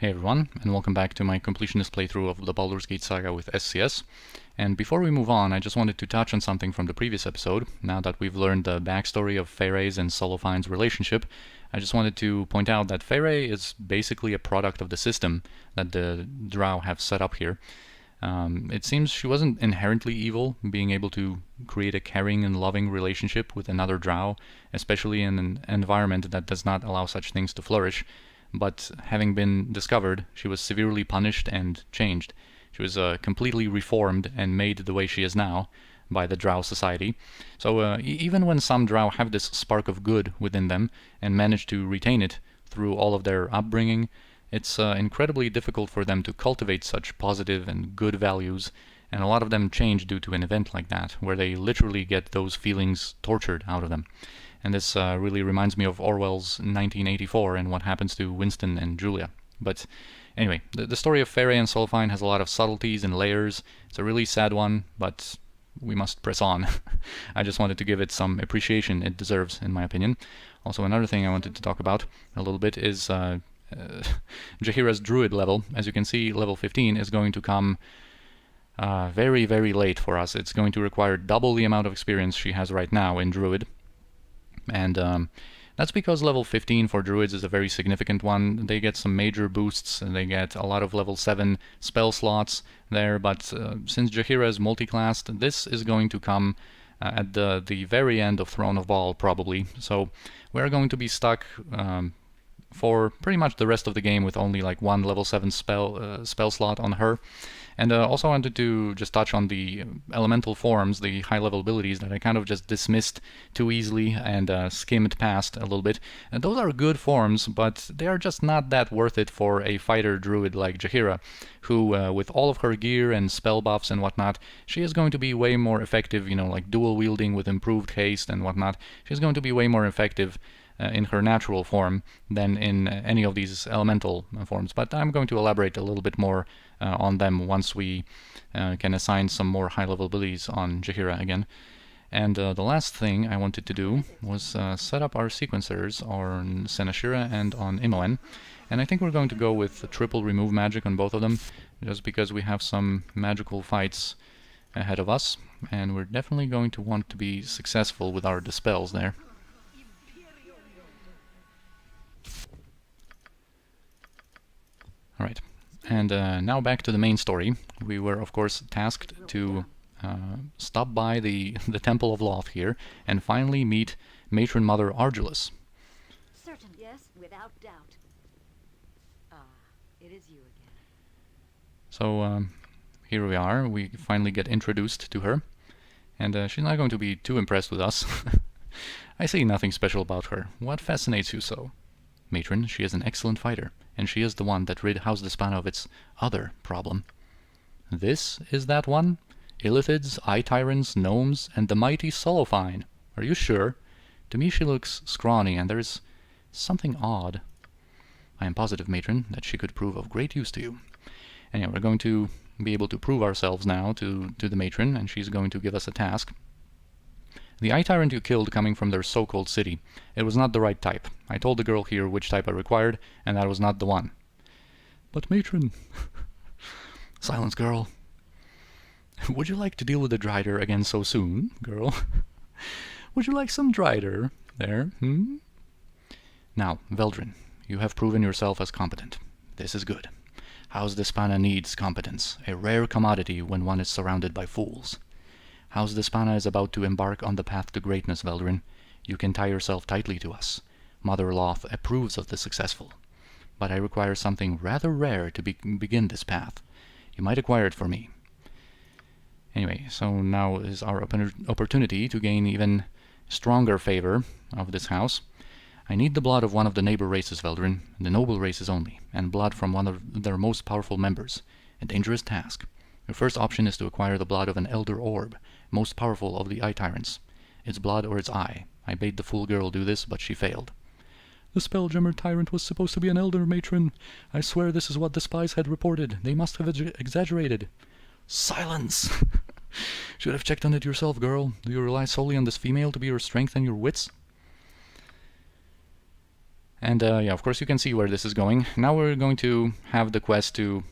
Hey everyone, and welcome back to my completionist playthrough of the Baldur's Gate Saga with SCS. And before we move on, I just wanted to touch on something from the previous episode. Now that we've learned the backstory of Feyre's and Solofine's relationship, I just wanted to point out that Feyre is basically a product of the system that the Drow have set up here. It seems she wasn't inherently evil, being able to create a caring and loving relationship with another Drow, especially in an environment that does not allow such things to flourish. But having been discovered, she was severely punished and changed. She was completely reformed and made the way she is now by the Drow society. So even when some Drow have this spark of good within them and manage to retain it through all of their upbringing, it's incredibly difficult for them to cultivate such positive and good values, and a lot of them change due to an event like that, where they literally get those feelings tortured out of them. And this really reminds me of Orwell's 1984 and what happens to Winston and Julia. But anyway, the story of Feyre and Solfine has a lot of subtleties and layers. It's a really sad one, but we must press on. I just wanted to give it some appreciation it deserves, in my opinion. Also, another thing I wanted to talk about a little bit is Jaheira's druid level. As you can see, level 15 is going to come very, very late for us. It's going to require double the amount of experience she has right now in druid. And that's because level 15 for druids is a very significant one. They get some major boosts, and they get a lot of level 7 spell slots there, but since Jaheira is multi-classed, this is going to come at the very end of Throne of Baal, probably. So we're going to be stuck for pretty much the rest of the game with only like one level 7 spell slot on her. And also I wanted to just touch on the elemental forms, the high-level abilities that I kind of just dismissed too easily and skimmed past a little bit. And those are good forms, but they are just not that worth it for a fighter druid like Jaheira, who, with all of her gear and spell buffs and whatnot, she is going to be way more effective, you know, like dual-wielding with improved haste and whatnot. She's going to be way more effective in her natural form than in any of these elemental forms. But I'm going to elaborate a little bit more on them once we can assign some more high-level abilities on Jaheira again. And the last thing I wanted to do was set up our sequencers on Senashira and on Imoen. And I think we're going to go with triple remove magic on both of them, just because we have some magical fights ahead of us, and we're definitely going to want to be successful with our dispels there. Alright, and now back to the main story. We were, of course, tasked to stop by the Temple of Loth here and finally meet Matron Mother Ardulace. Certain, yes, without doubt. It is you again. So, here we are. We finally get introduced to her, and she's not going to be too impressed with us. I see nothing special about her. What fascinates you so? Matron, she is an excellent fighter, and she is the one that rid House Despana of its other problem. This is that one? Illithids, eye tyrants, gnomes, and the mighty Solofine. Are you sure? To me she looks scrawny, and there is something odd. I am positive, Matron, that she could prove of great use to you. Anyway, we're going to be able to prove ourselves now to the Matron, and she's going to give us a task. The eye tyrant you killed coming from their so-called city. It was not the right type. I told the girl here which type I required, and that was not the one. But Matron... Silence, girl. Would you like to deal with the Drider again so soon, girl? Would you like some Drider there, Now, Veldrin, you have proven yourself as competent. This is good. House Despana needs competence, a rare commodity when one is surrounded by fools. House Despana is about to embark on the path to greatness, Veldrin. You can tie yourself tightly to us. Mother Loth approves of the successful. But I require something rather rare to begin this path. You might acquire it for me. Anyway, so now is our opportunity to gain even stronger favor of this house. I need the blood of one of the neighbor races, Veldrin, the noble races only, and blood from one of their most powerful members. A dangerous task. Your first option is to acquire the blood of an elder orb, most powerful of the eye tyrants. Its blood or its eye. I bade the fool girl do this, but she failed. The Spelljammer tyrant was supposed to be an elder, Matron. I swear this is what the spies had reported. They must have exaggerated. Silence! Should have checked on it yourself, girl. Do you rely solely on this female to be your strength and your wits? And yeah, of course you can see where this is going. Now we're going to have the quest to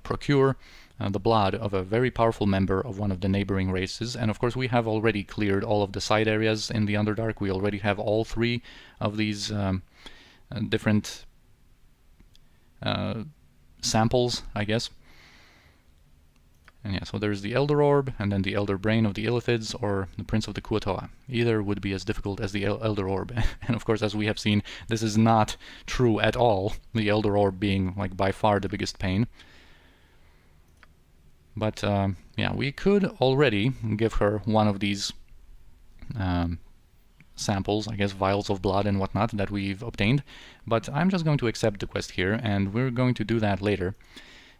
procure the blood of a very powerful member of one of the neighboring races. And of course we have already cleared all of the side areas in the Underdark. We already have all three of these different samples, I guess. And yeah, so there's the Elder Orb, and then the Elder Brain of the Illithids, or the Prince of the Kuatoa. Either would be as difficult as the Elder Orb. And of course, as we have seen, this is not true at all, the Elder Orb being like by far the biggest pain. But yeah, we could already give her one of these samples, I guess vials of blood and whatnot that we've obtained. But I'm just going to accept the quest here, and we're going to do that later.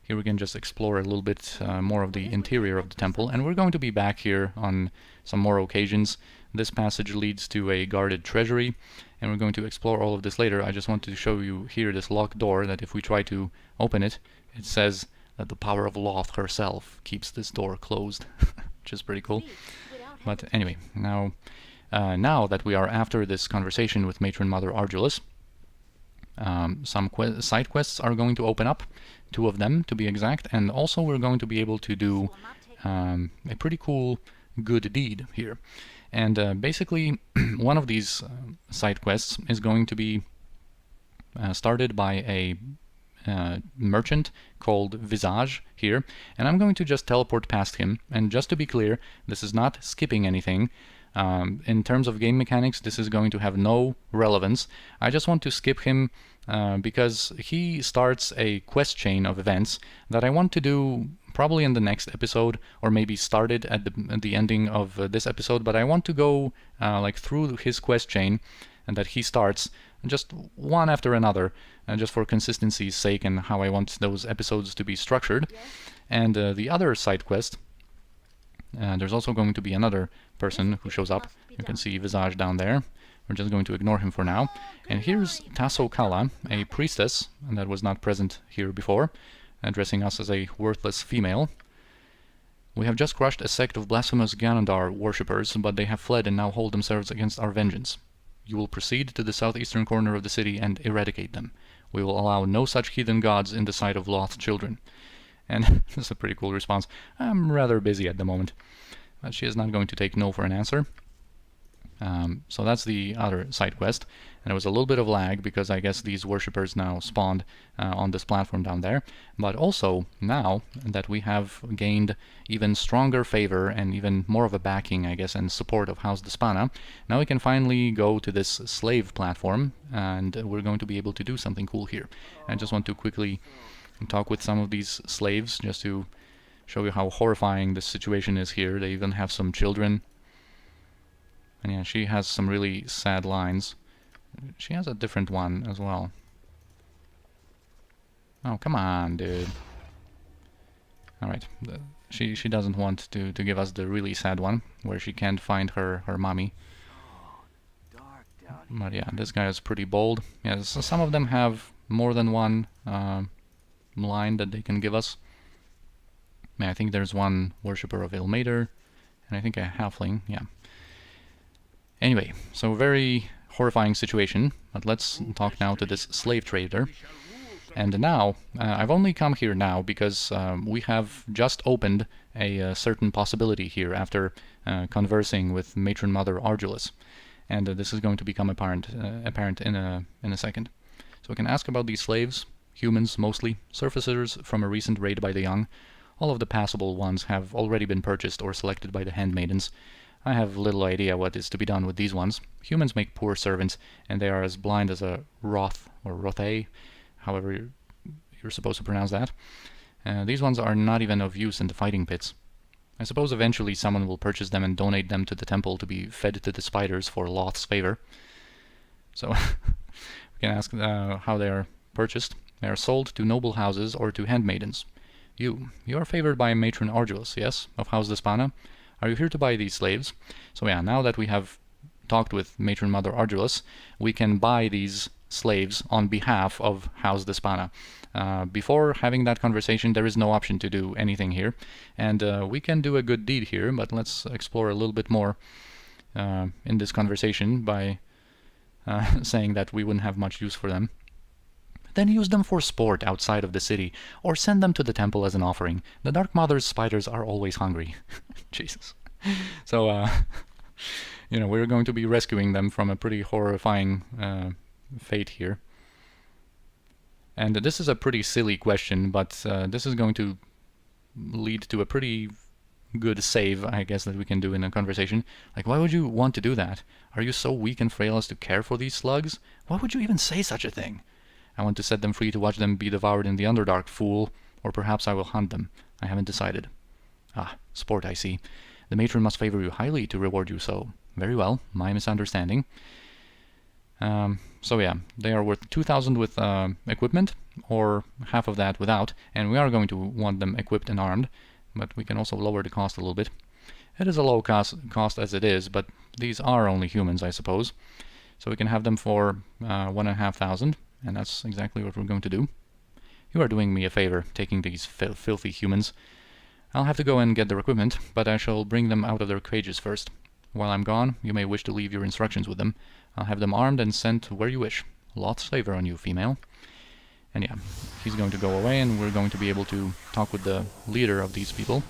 Here we can just explore a little bit more of the interior of the temple, and we're going to be back here on some more occasions. This passage leads to a guarded treasury, and we're going to explore all of this later. I just wanted to show you here this locked door that if we try to open it, it says that the power of Loth herself keeps this door closed, which is pretty cool. But anyway, now that we are after this conversation with Matron Mother Ardulace, some side quests are going to open up, 2 of them to be exact, and also we're going to be able to do a pretty cool good deed here. And basically one of these side quests is going to be started by a merchant called Visage here, and I'm going to just teleport past him. And just to be clear, this is not skipping anything. In terms of game mechanics, this is going to have no relevance. I just want to skip him because he starts a quest chain of events that I want to do probably in the next episode, or maybe started at the ending of this episode. But I want to go like through his quest chain and that he starts just one after another, just for consistency's sake and how I want those episodes to be structured. And the other side quest, there's also going to be another person who shows up. You can see Visage down there. We're just going to ignore him for now. And here's Tasso Kala, a priestess that was not present here before, addressing us as a worthless female. We have just crushed a sect of blasphemous Ghaunadaur worshippers, but they have fled and now hold themselves against our vengeance. You will proceed to the southeastern corner of the city and eradicate them. We will allow no such heathen gods in the sight of Loth's children. And this is a pretty cool response. I'm rather busy at the moment. But she is not going to take no for an answer. So that's the other side quest. And there was a little bit of lag because I guess these worshippers now spawned on this platform down there. But also, now that we have gained even stronger favor and even more of a backing, I guess, and support of House Despana, now we can finally go to this slave platform, and we're going to be able to do something cool here. I just want to quickly talk with some of these slaves just to show you how horrifying this situation is here. They even have some children. And yeah, she has some really sad lines. She has a different one as well. Oh, come on, dude. Alright, she doesn't want to give us the really sad one, where she can't find her mommy. But yeah, this guy is pretty bold. Yeah, so some of them have more than one line that they can give us. Yeah, I think there's one worshipper of Ilmater, and I think a halfling, yeah. Anyway, so very horrifying situation, but let's talk now to this slave trader. And now, I've only come here now because we have just opened a certain possibility here after conversing with Matron Mother Ardulace. And this is going to become apparent in a second. So we can ask about these slaves, humans mostly, surfacers from a recent raid by the young. All of the passable ones have already been purchased or selected by the handmaidens. I have little idea what is to be done with these ones. Humans make poor servants, and they are as blind as a Roth, or Rothe, however you're supposed to pronounce that. These ones are not even of use in the fighting pits. I suppose eventually someone will purchase them and donate them to the temple to be fed to the spiders for Loth's favor. So, we can ask how they are purchased. They are sold to noble houses or to handmaidens. You are favored by Matron Ardulace, yes, of House Despana? Are you here to buy these slaves? So yeah, now that we have talked with Matron Mother Ardulace, we can buy these slaves on behalf of House Despana. Before having that conversation, there is no option to do anything here, and we can do a good deed here, but let's explore a little bit more in this conversation by saying that we wouldn't have much use for them. Then use them for sport outside of the city, or send them to the temple as an offering. The Dark Mother's spiders are always hungry. Jesus. So, you know, we're going to be rescuing them from a pretty horrifying fate here. And this is a pretty silly question, but this is going to lead to a pretty good save, I guess, that we can do in a conversation. Like, why would you want to do that? Are you so weak and frail as to care for these slugs? Why would you even say such a thing? I want to set them free to watch them be devoured in the Underdark, fool. Or perhaps I will hunt them. I haven't decided. Ah, sport, I see. The matron must favor you highly to reward you so. Very well, my misunderstanding. So yeah, they are worth 2,000 with equipment, or half of that without, and we are going to want them equipped and armed, but we can also lower the cost a little bit. It is a low cost as it is, but these are only humans, I suppose. So we can have them for 1,500, and that's exactly what we're going to do. You are doing me a favor, taking these filthy humans. I'll have to go and get their equipment, but I shall bring them out of their cages first. While I'm gone, you may wish to leave your instructions with them. I'll have them armed and sent where you wish. Lots of favor on you, female. And yeah, he's going to go away, and we're going to be able to talk with the leader of these people.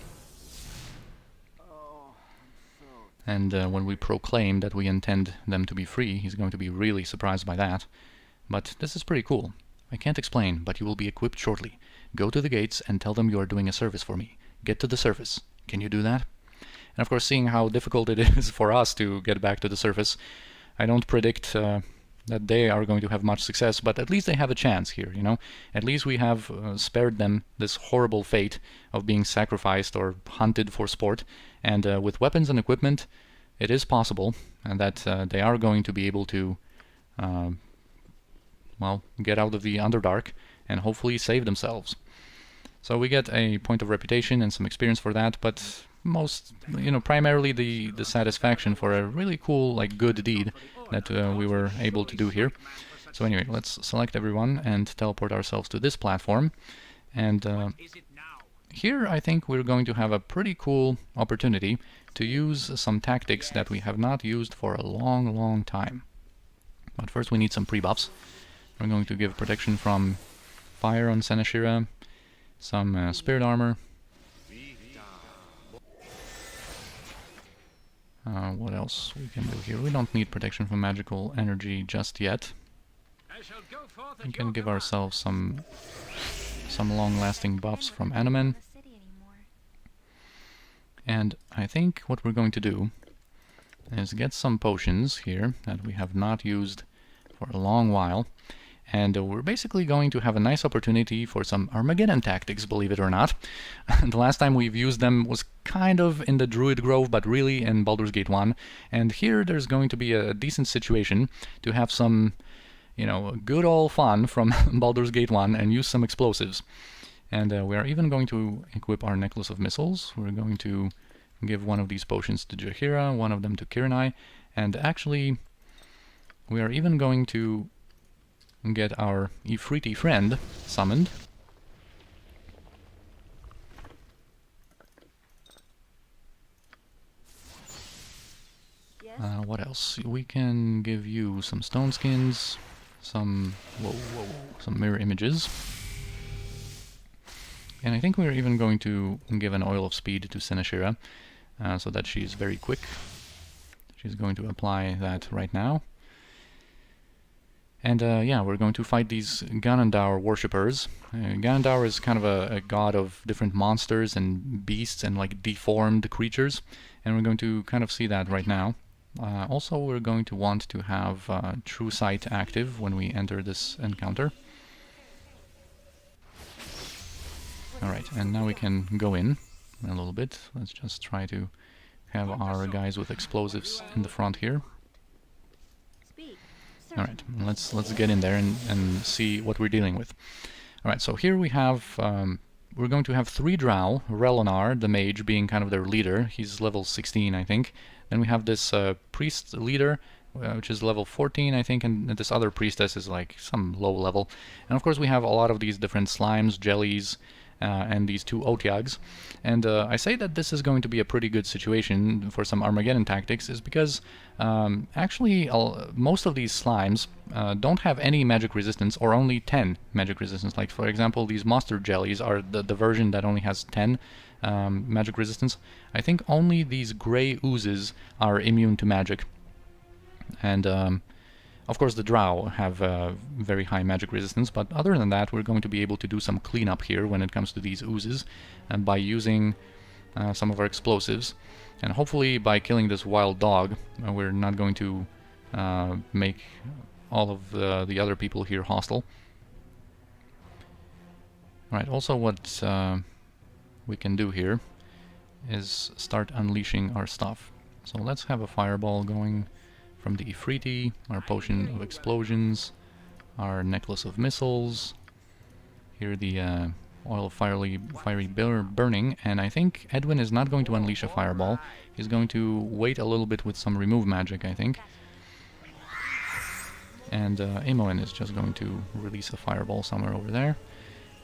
And when we proclaim that we intend them to be free, he's going to be really surprised by that. But this is pretty cool. I can't explain, but you will be equipped shortly. Go to the gates and tell them you are doing a service for me. Get to the surface. Can you do that? And of course, seeing how difficult it is for us to get back to the surface, I don't predict that they are going to have much success, but at least they have a chance here, you know? At least we have spared them this horrible fate of being sacrificed or hunted for sport, and with weapons and equipment, it is possible, and that they are going to be able to, well, get out of the Underdark and hopefully save themselves. So we get a point of reputation and some experience for that, but most, you know, primarily the satisfaction for a really cool, like, good deed that we were able to do here. So anyway, let's select everyone and teleport ourselves to this platform. And here I think we're going to have a pretty cool opportunity to use some tactics that we have not used for a long, long time. But first we need some pre-buffs. We're going to give protection from fire on Seneshira, some spirit armor. What else we can do here? We don't need protection from magical energy just yet. We can give ourselves some long-lasting buffs from Anomen. And I think what we're going to do is get some potions here that we have not used for a long while. And we're basically going to have a nice opportunity for some Armageddon tactics, believe it or not. The last time we've used them was kind of in the Druid Grove, but really in Baldur's Gate 1. And here there's going to be a decent situation to have some, you know, good old fun from Baldur's Gate 1 and use some explosives. And we are even going to equip our Necklace of Missiles. We're going to give one of these potions to Jaheira, one of them to Kirinai, and actually we are even going to get our Ifriti friend summoned. What else? We can give you some stone skins, some some mirror images. And I think we're even going to give an oil of speed to Seneshira, so that she's very quick. She's going to apply that right now. And yeah, we're going to fight these Ghaunadaur worshippers. Ghaunadaur is kind of a god of different monsters and beasts and like deformed creatures, and we're going to kind of see that right now. Also, we're going to want to have True Sight active when we enter this encounter. Alright, and now we can go in a little bit. Let's just try to have our guys with explosives in the front here. Alright, let's get in there and see what we're dealing with. Alright, so here we have, we're going to have 3 drow, Relonar, the mage, being kind of their leader. He's level 16, I think. Then we have this priest leader, which is level 14, I think, and this other priestess is like some low level. And of course we have a lot of these different slimes, jellies, and these two aTweaks. And I say that this is going to be a pretty good situation for some Armageddon tactics is because actually most of these slimes don't have any magic resistance or only 10 magic resistance. Like for example, these monster jellies are the version that only has 10 magic resistance. I think only these gray oozes are immune to magic. And of course the drow have very high magic resistance, but other than that we're going to be able to do some cleanup here when it comes to these oozes by using some of our explosives, and hopefully by killing this wild dog we're not going to make all of the other people here hostile. Alright, also what we can do here is start unleashing our stuff. So let's have a fireball going from the Ifriti, our potion of explosions, our necklace of missiles, here the oil of fiery burning, and I think Edwin is not going to unleash a fireball. He's going to wait a little bit with some remove magic, I think. And Imoen is just going to release a fireball somewhere over there.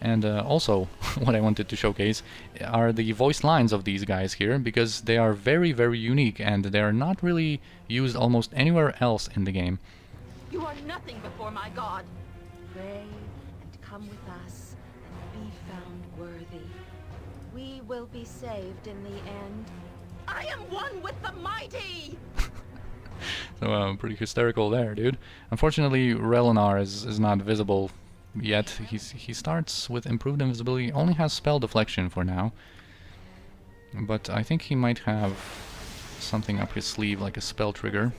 And also, what I wanted to showcase are the voice lines of these guys here, because they are very, very unique, and they are not really used almost anywhere else in the game. You are nothing before my god. Pray and come with us and be found worthy. We will be saved in the end. I am one with the mighty! So pretty hysterical there, dude. Unfortunately, Relenar is not visible yet. He starts with improved invisibility, only has spell deflection for now. But I think he might have something up his sleeve, like a spell trigger.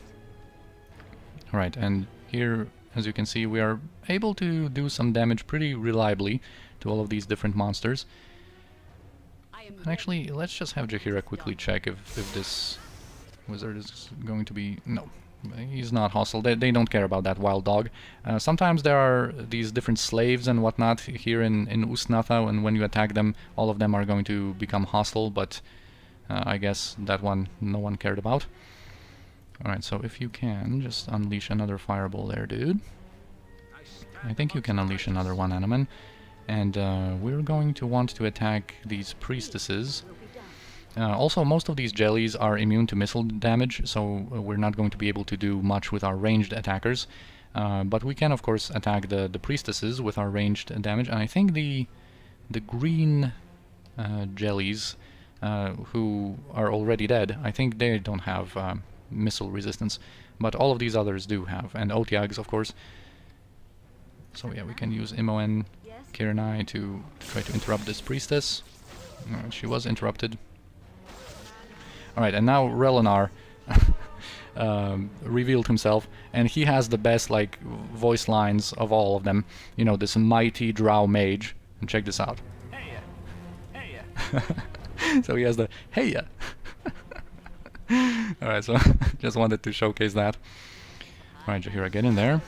Alright, and here, as you can see, we are able to do some damage pretty reliably to all of these different monsters. And actually, let's just have Jaheira quickly check if this wizard is going to be... No, he's not hostile. They don't care about that wild dog. Sometimes there are these different slaves and whatnot here in Ustnatha, and when you attack them, all of them are going to become hostile, but I guess that one no one cared about. Alright, so if you can, just unleash another fireball there, dude. I think you can unleash another one, Animan. And we're going to want to attack these priestesses. Also, most of these jellies are immune to missile damage, so we're not going to be able to do much with our ranged attackers. But we can, of course, attack the priestesses with our ranged damage. And I think the green jellies, who are already dead, I think they don't have missile resistance. But all of these others do have, and aTweaks, of course. So yeah, we can use Imoen, Kirinai to try to interrupt this priestess. She was interrupted. Alright, and now Relenar revealed himself, and he has the best, like, voice lines of all of them. You know, this mighty drow mage. And check this out. Heya! Heya! So he has the heya! Alright, so just wanted to showcase that. Alright, Jaheira, get in there.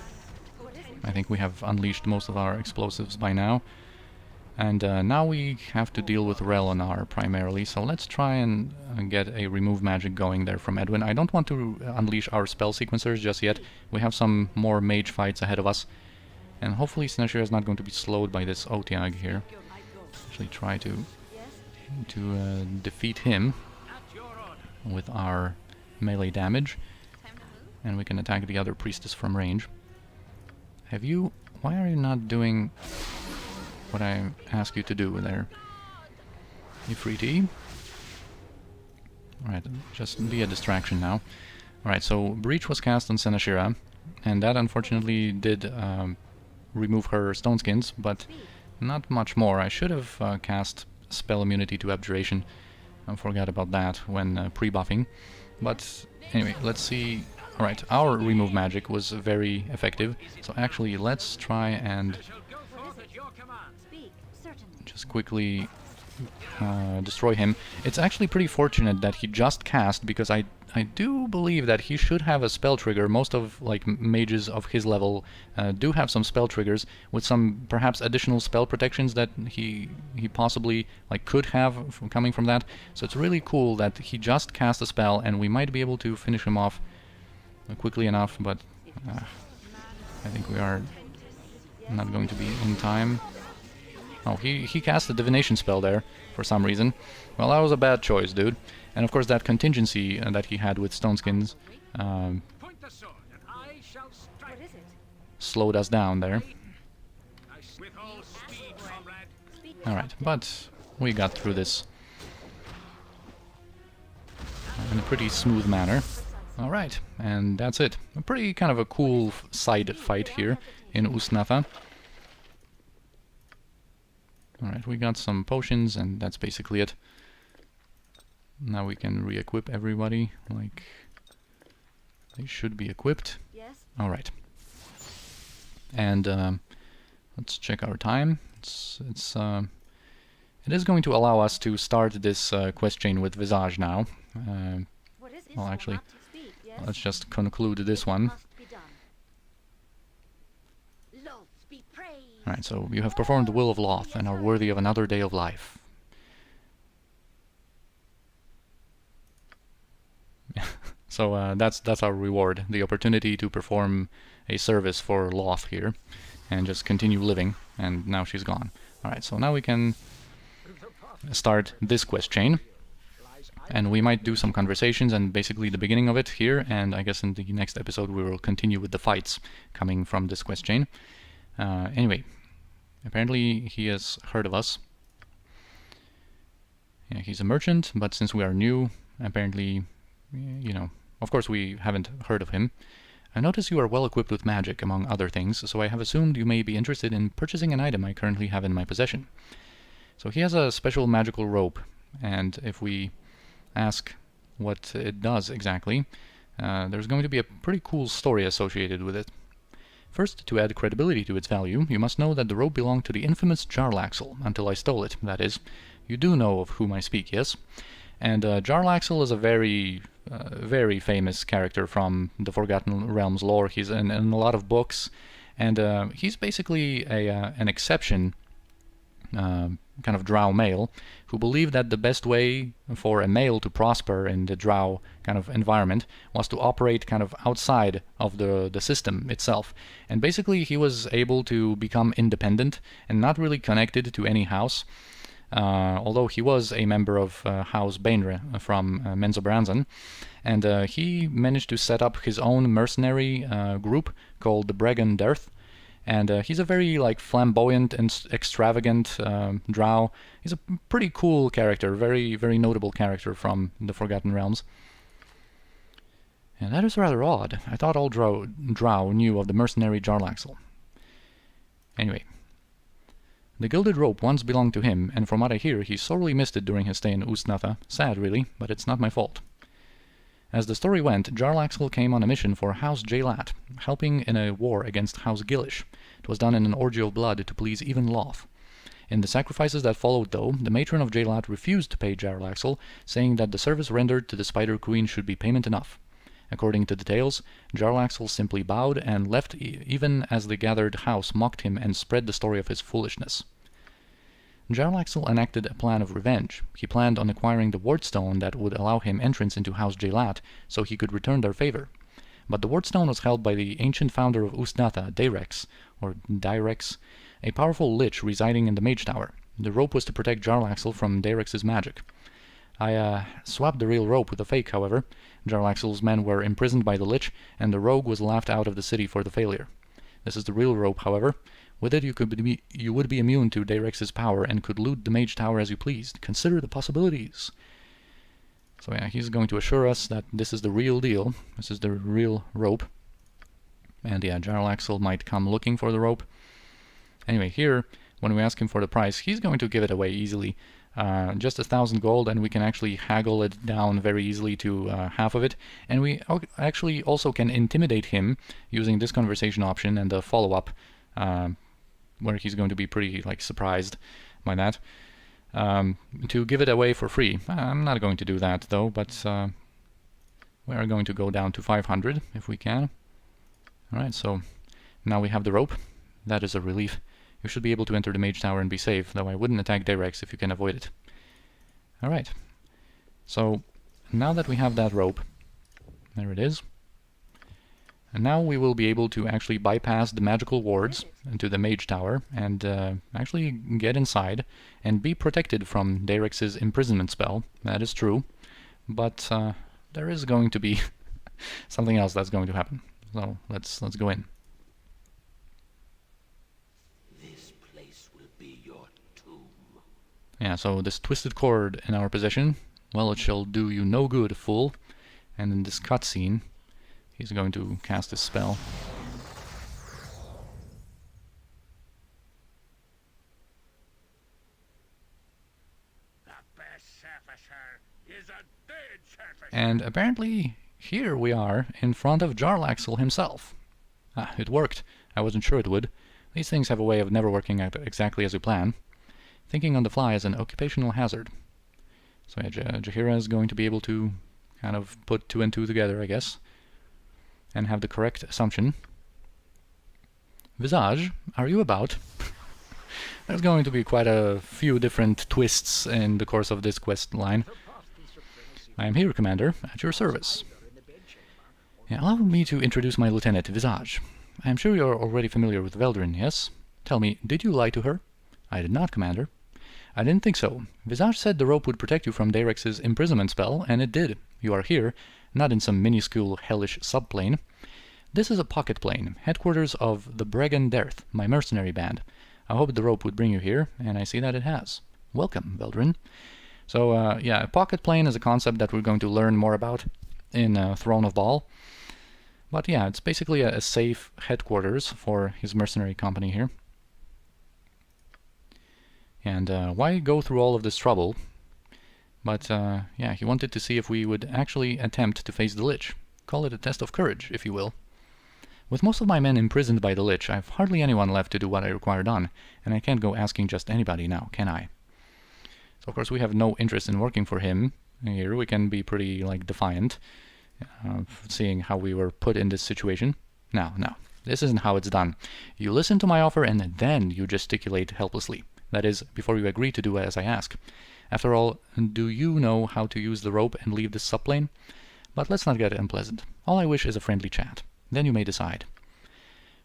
I think we have unleashed most of our explosives by now. And now we have to deal with Relenar primarily, so let's try and get a remove magic going there from Edwin. I don't want to unleash our spell sequencers just yet. We have some more mage fights ahead of us. And hopefully Sinashira is not going to be slowed by this aTweak here. Actually try to defeat him with our melee damage. And we can attack the other priestess from range. Why are you not doing what I ask you to do there? Ifriti. Alright, just be a distraction now. Alright, so Breach was cast on Sinashira, and that unfortunately did remove her stone skins, but not much more. I should have cast spell immunity to abjuration. I forgot about that when pre-buffing. But anyway, let's see. Alright, our remove magic was very effective, so actually let's try and just quickly destroy him. It's actually pretty fortunate that he just cast, because I do believe that he should have a spell trigger. Most of like mages of his level do have some spell triggers with some perhaps additional spell protections that he possibly like could have coming from that. So it's really cool that he just cast a spell, and we might be able to finish him off quickly enough, but I think we are not going to be in time. Oh, he cast a divination spell there for some reason. Well, that was a bad choice, dude. And of course that contingency that he had with Stoneskins Point the sword, and I shall strike. What is it? slowed us down there. With all speed, comrade. Alright, but we got through this in a pretty smooth manner. Alright, and that's it. A pretty kind of a cool side fight here in Ustnatha. Alright, we got some potions and that's basically it. Now we can re-equip everybody, like they should be equipped. Yes? Alright. And let's check our time. It is going to allow us to start this quest chain with Visage now. What is Well, actually, not to speak, yes? let's just conclude this one. Must be done. Loth be praised. Alright, so you have performed the will of Loth and are worthy of another day of life. So that's our reward, the opportunity to perform a service for Loth here and just continue living, and now she's gone. Alright, so now we can start this quest chain, and we might do some conversations and basically the beginning of it here, and I guess in the next episode we will continue with the fights coming from this quest chain. Anyway, apparently he has heard of us. Yeah, he's a merchant, but since we are new, apparently, you know, of course we haven't heard of him. I notice you are well equipped with magic, among other things, so I have assumed you may be interested in purchasing an item I currently have in my possession. So he has a special magical rope, and if we ask what it does exactly, there's going to be a pretty cool story associated with it. First, to add credibility to its value, you must know that the rope belonged to the infamous Jarlaxle, until I stole it, that is. You do know of whom I speak, yes? And Jarlaxle is a very famous character from the Forgotten Realms lore. He's in a lot of books, and he's basically an exception, kind of drow male, who believed that the best way for a male to prosper in the drow kind of environment was to operate kind of outside of the system itself. And basically he was able to become independent and not really connected to any house. Although he was a member of House Bainre from Menzoberranzan, and he managed to set up his own mercenary group called the Bregan Dearth, and he's a very like flamboyant and extravagant drow. He's a pretty cool character, very notable character from the Forgotten Realms. And that is rather odd. I thought all drow knew of the mercenary Jarlaxle. Anyway. The gilded rope once belonged to him, and from what I hear, he sorely missed it during his stay in Ustnatha. Sad, really, but it's not my fault. As the story went, Jarlaxle came on a mission for House Jailat, helping in a war against House Gillish. It was done in an orgy of blood to please even Loth. In the sacrifices that followed, though, the Matron of Jailat refused to pay Jarlaxle, saying that the service rendered to the Spider Queen should be payment enough. According to the tales, Jarlaxle simply bowed and left even as the gathered house mocked him and spread the story of his foolishness. Jarlaxle enacted a plan of revenge. He planned on acquiring the wardstone that would allow him entrance into House Jailat, so he could return their favor. But the wardstone was held by the ancient founder of Ustnatha, Dyrex, a powerful lich residing in the Mage Tower. The rope was to protect Jarlaxle from Dyrex's magic. I swapped the real rope with a fake, however. Jarlaxle's men were imprisoned by the Lich, and the rogue was laughed out of the city for the failure. This is the real rope, however. With it you would be immune to Dyrex's power and could loot the Mage Tower as you pleased. Consider the possibilities. So yeah, he's going to assure us that this is the real deal. This is the real rope. And yeah, Jarlaxle might come looking for the rope. Anyway, here, when we ask him for the price, he's going to give it away easily. Just 1,000 gold, and we can actually haggle it down very easily to half of it. And we actually also can intimidate him using this conversation option and the follow-up, where he's going to be pretty like surprised by that, to give it away for free. I'm not going to do that though, but we are going to go down to 500 if we can. Alright, so now we have the rope. That is a relief. You should be able to enter the Mage Tower and be safe, though I wouldn't attack Dyrex if you can avoid it. Alright. So, now that we have that rope, there it is. And now we will be able to actually bypass the magical wards into the mage tower and actually get inside and be protected from Darex's imprisonment spell. That is true. But there is going to be something else that's going to happen. So let's go in. This place will be your tomb. Yeah, so this twisted cord in our possession, well, it shall do you no good, fool. And in this cutscene, he's going to cast his spell. The best surfacer is a dead surfacer. And apparently, here we are in front of Jarlaxle himself. Ah, it worked. I wasn't sure it would. These things have a way of never working out exactly as you plan. Thinking on the fly is an occupational hazard. So yeah, Jaheira is going to be able to kind of put 2 and 2 together, I guess, and have the correct assumption. Visage, are you about? There's going to be quite a few different twists in the course of this quest line. I am here, Commander, at your service. Yeah, allow me to introduce my lieutenant, Visage. I am sure you are already familiar with Veldrin, yes? Tell me, did you lie to her? I did not, Commander. I didn't think so. Visage said the rope would protect you from Darex's imprisonment spell, and it did. You are here, not in some minuscule hellish subplane. This is a pocket plane, headquarters of the Ghaunadaur, my mercenary band. I hoped the rope would bring you here, and I see that it has. Welcome, Veldrin. So, yeah, a pocket plane is a concept that we're going to learn more about in Throne of Baal. But yeah, it's basically a safe headquarters for his mercenary company here. And why go through all of this trouble? But yeah, he wanted to see if we would actually attempt to face the Lich. Call it a test of courage, if you will. With most of my men imprisoned by the Lich, I've hardly anyone left to do what I require done, and I can't go asking just anybody now, can I? So of course we have no interest in working for him. Here we can be pretty, like, defiant, seeing how we were put in this situation. No, this isn't how it's done. You listen to my offer and then you gesticulate helplessly. That is, before you agree to do as I ask. After all, do you know how to use the rope and leave this subplane? But let's not get unpleasant. All I wish is a friendly chat. Then you may decide.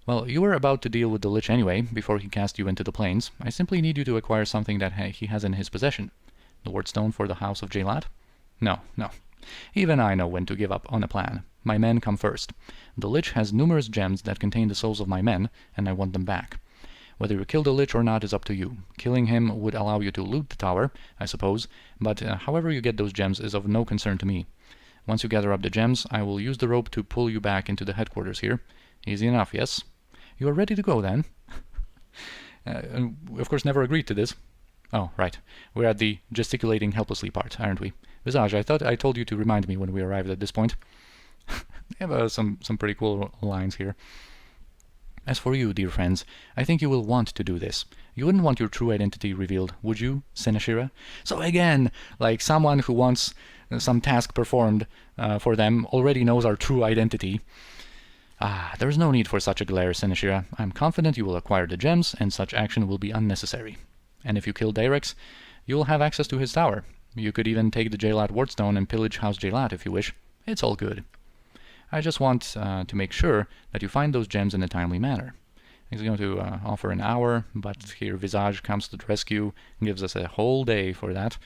Well, you were about to deal with the Lich anyway, before he cast you into the plains. I simply need you to acquire something that he has in his possession. The wardstone for the House of Jalat? No. Even I know when to give up on a plan. My men come first. The Lich has numerous gems that contain the souls of my men, and I want them back. Whether you kill the Lich or not is up to you. Killing him would allow you to loot the tower, I suppose, but however you get those gems is of no concern to me. Once you gather up the gems, I will use the rope to pull you back into the headquarters here. Easy enough, yes? You are ready to go, then? And of course never agreed to this. Oh, right. We're at the gesticulating helplessly part, aren't we? Visage, I thought I told you to remind me when we arrived at this point. They have some pretty cool lines here. As for you, dear friends, I think you will want to do this. You wouldn't want your true identity revealed, would you, Seneshira? So again, like someone who wants some task performed for them already knows our true identity. Ah, there is no need for such a glare, Seneshira. I'm confident you will acquire the gems, and such action will be unnecessary. And if you kill Darex, you will have access to his tower. You could even take the Jalat Wardstone and pillage House Jalat if you wish. It's all good. I just want to make sure that you find those gems in a timely manner. He's going to offer an hour, but here Visage comes to the rescue and gives us a whole day for that.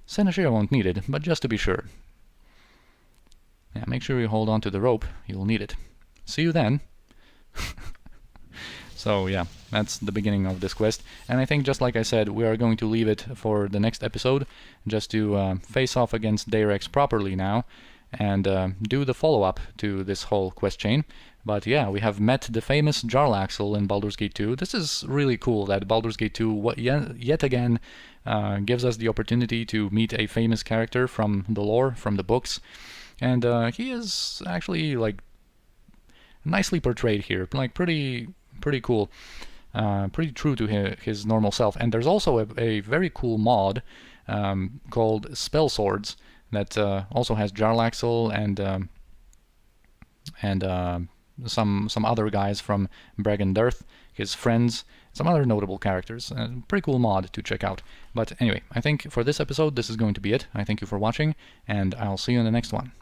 Seneshira won't need it, but just to be sure. Yeah, make sure you hold on to the rope. You'll need it. See you then. So yeah, that's the beginning of this quest. And I think, just like I said, we are going to leave it for the next episode, just to face off against Darex properly now, and do the follow-up to this whole quest chain. But yeah, we have met the famous Jarlaxle in Baldur's Gate 2. This is really cool that Baldur's Gate 2 yet again gives us the opportunity to meet a famous character from the lore, from the books. And he is actually, like, nicely portrayed here, like pretty cool, pretty true to his normal self. And there's also a very cool mod called Spell Swords that also has Jarlaxle and some other guys from Ghaunadaur, his friends, some other notable characters. Pretty cool mod to check out. But anyway, I think for this episode this is going to be it. I thank you for watching, and I'll see you in the next one.